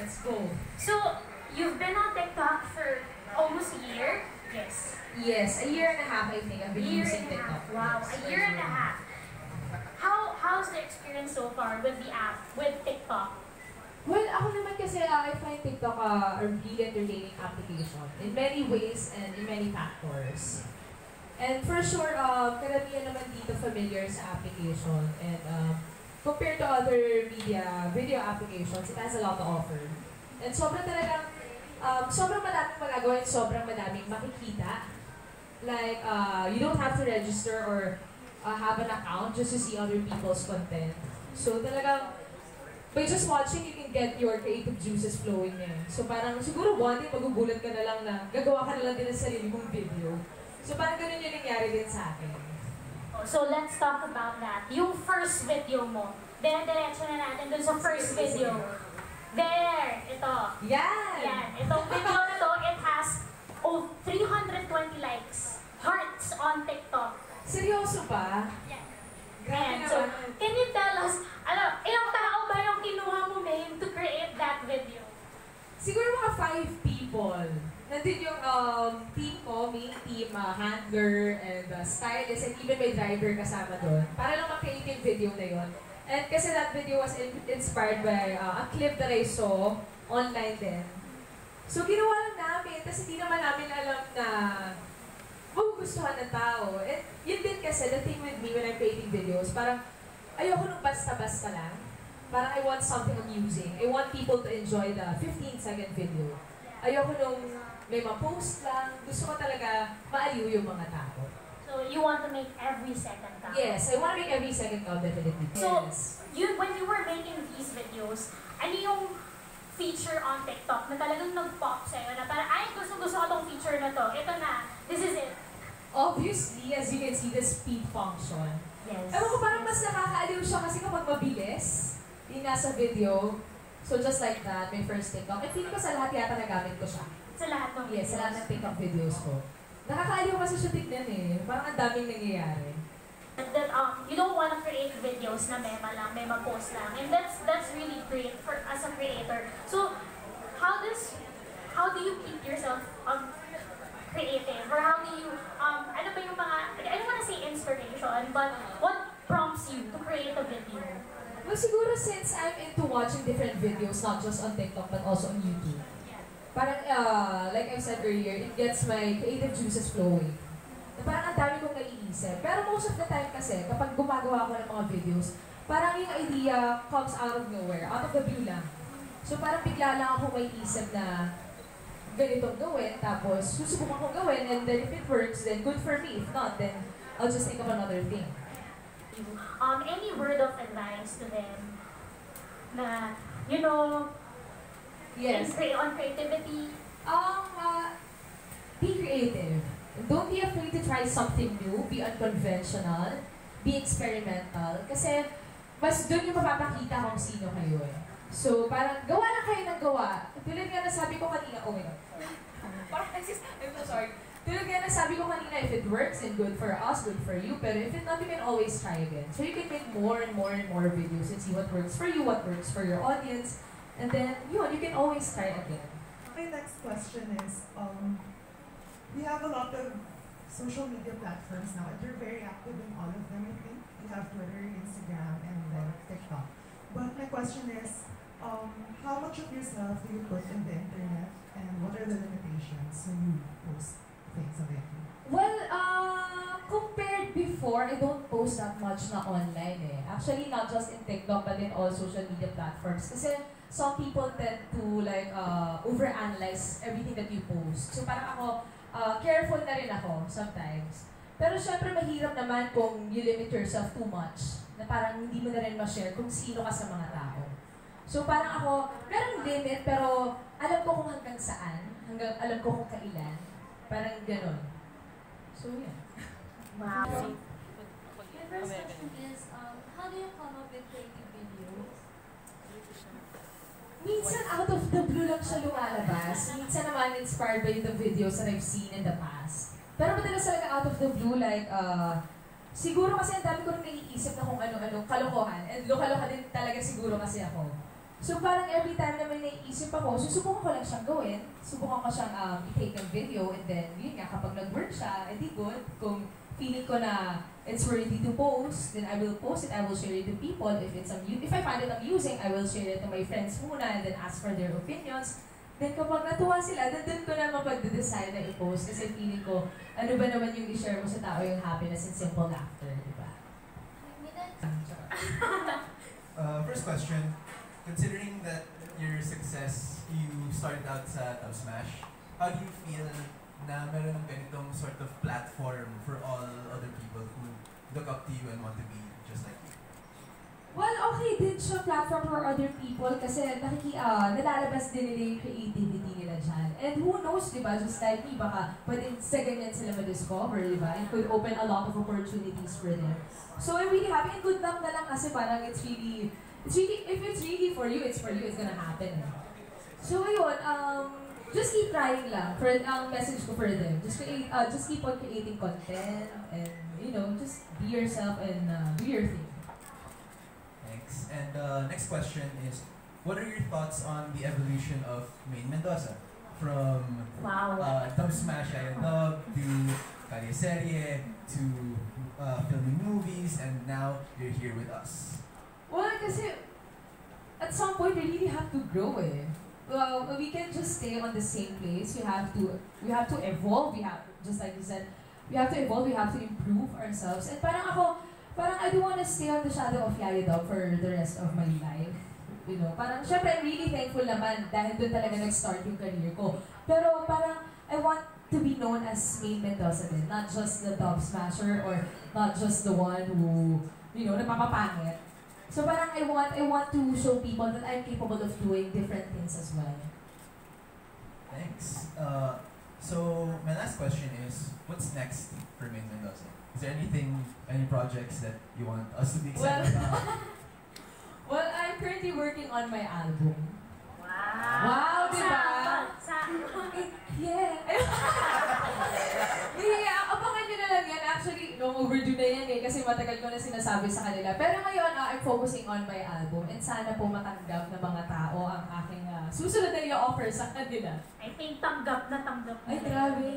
let's go. So, you've been on TikTok for almost a year? Yes. Yes, a year and a half I think I've been using TikTok. Wow, a year and a half. How's the experience so far with the app, with TikTok? Well, ako naman kasi I find TikTok a really entertaining application in many ways and in many factors. And for sure, karamihan naman dito familiar sa application. And compared to other video applications, it has a lot to offer. And sobrang madaming magagawa and sobrang madaming makikita. Like, you don't have to register or have an account just to see other people's content. So talagang, by just watching, you can get your creative juices flowing eh. So parang siguro one day magugulat ka na lang na gagawa ka na lang din ng sarili mong video. So parang ganun yung nangyari din sa akin. So let's talk about that. Yung first video mo. Dire-diretso na natin dun sa first video. There! Ito. Yan! Yan. Itong video na to, it has 320 likes. Hearts on TikTok. Seryoso pa? Yan. Grabe So, naman. can you tell us, ilang tao ba yung kinuha mo, Maine, to create that video? Siguro mga 5 people. Nandun yung team ko, main team, handler, and stylist, and even may driver kasama doon. Para lang mag-create yung video na yun. And kasi that video was inspired by a clip that I saw online din. So ginawa lang namin, tapos hindi naman namin alam na magugustuhan ng tao. And yun din kasi, the thing with me when I'm creating videos, parang ayoko nung basta-basta lang. Parang I want something amusing. I want people to enjoy the 15-second video. Ayoko nung may ma-post lang. Gusto ko talaga maaliw yung mga tao. So, you want to make every second count? Yes, I want to make every second count definitely. So, Yes. when you were making these videos, ano yung feature on TikTok na talagang nag-pop sa'yo na parang, ay, gusto ko tong feature na to. Ito na. This is it. Obviously, as you can see, the speed function. Yes. Ewan ko parang mas nakakaaliw siya kasi kapag mabilis, yung nasa video. So just like that, my first TikTok. At feeling ko sa lahat yata nagamit ko siya. Sa lahat ng videos? Yes, sa lahat ng TikTok videos ko. Nakakaaliw kasi siya tignan eh. Parang ang daming nangyayari. That you don't want to create videos na mema lang, mema post lang. And that's really great for as a creator. So, how do you keep yourself creative? Or how do you, ano ba yung mga, I don't want to say inspiration, but what prompts you to create a video? Well, siguro since I'm into watching different videos, not just on TikTok, but also on YouTube. Parang, like I said earlier, it gets my creative juices flowing. Na parang ang dami kong naiisip. Pero most of the time kasi, kapag gumagawa ako ng mga videos, parang yung idea comes out of nowhere, out of the blue lang. So parang bigla lang ako may isip na ganitong gawin, tapos susubukan kong gawin, and then if it works, then good for me. If not, then I'll just think of another thing. Any word of advice to them na, you know, Yes. on creativity? Be creative. Don't be afraid to try something new. Be unconventional. Be experimental. Kasi, mas doon yung mapapakita kung sino kayo eh. So, parang gawa lang kayo ng gawa. Tulad nga na sabi ko kanina, oh my God. Parang, I'm so sorry. Tulad nga na sabi ko kanina, if it works, then good for us, good for you. Pero if it not, you can always try again. So you can make more and more and more videos and see what works for you, what works for your audience. And then, you can always try again. My next question is, we have a lot of social media platforms now, and you're very active in all of them, I think. You have Twitter, Instagram, and then TikTok. But my question is, how much of yourself do you put in the internet, and what are the limitations when you post things on it? Well, compared before, I don't post that much na online eh. Actually, not just in TikTok, but in all social media platforms. Kasi some people tend to like overanalyze everything that you post. So parang ako, careful na rin ako sometimes. Pero syempre mahirap naman kung you limit yourself too much. Na parang hindi mo na rin ma-share kung sino ka sa mga tao. So parang ako, merong limit pero alam ko kung hanggang saan. Alam ko kung kailan. Parang ganun. So yeah. Wow. My first question is, how do you come up with creative videos? Minsan out of the blue lang siya lumalabas. Minsan naman inspired by the videos that I've seen in the past. Pero madalas talaga out of the blue, like, siguro kasi ang dami ko rin naiisip na kung ano-ano, kalokohan. And lokaloka din talaga siguro kasi ako. So parang every time na may naiisip ako, susubukan ko lang siyang gawin. Subukan ko siyang i-take ng video and then yun nga, kapag nag-work siya, edi good. Kung feeling ko na it's worthy to post, then I will post it, I will share it to people. If I find it amusing, I will share it to my friends muna and then ask for their opinions. Then kapag natuwa sila, doon ko na mapag-decide na i-post kasi feeling ko, ano ba naman yung i-share mo sa tao yung happiness and simple laughter, di ba? First question, considering that your success, you started out sa Dub Smash, how do you feel na meron ng ganitong sort of platform for all other people who look up to you and want to be just like you? Well, okay din siya platform for other people kasi nalalabas din nila yung creativity nila dyan. And who knows, di ba, just like me, baka pwede sa ganyan sila ma-discover, di ba? It could open a lot of opportunities for them. So I'm really happy and good luck na lang kasi parang if it's really for you, it's gonna happen. So ayun, just keep trying lang. For ang message ko for them, just keep on creating content and just be yourself and do your thing. Thanks. And next question is, what are your thoughts on the evolution of Maine Mendoza? From Dub Smash I Love to Serye to filming movies, and now you're here with us. Well, kasi at some point we really have to grow Well, we can't just stay on the same place. We have to evolve. Just like you said, we have to evolve. We have to improve ourselves. And parang I don't want to stay on the shadow of Yaya Dub for the rest of my life. Parang syempre I'm really thankful naman dahil doon talaga nag-start yung career ko. Pero parang I want to be known as Maine Mendoza din, not just the Dub Smasher or not just the one who, nagpapapangit. So parang I want to show people that I'm capable of doing different things as well. Thanks. So my last question is, what's next for Maine Mendoza? Is there any projects that you want us to be excited about? Well, I'm currently working on my album. Wow, diba? Yeah. Abangan nyo na lang yan. Actually, overdue na yan kasi matagal ko na sinasabi sa kanila. Pero ngayon, I'm focusing on my album and sana po matanggap ng mga tao ang aking susunod na i-offer sa kanila. I think tanggap na tanggap. Ay, grabe.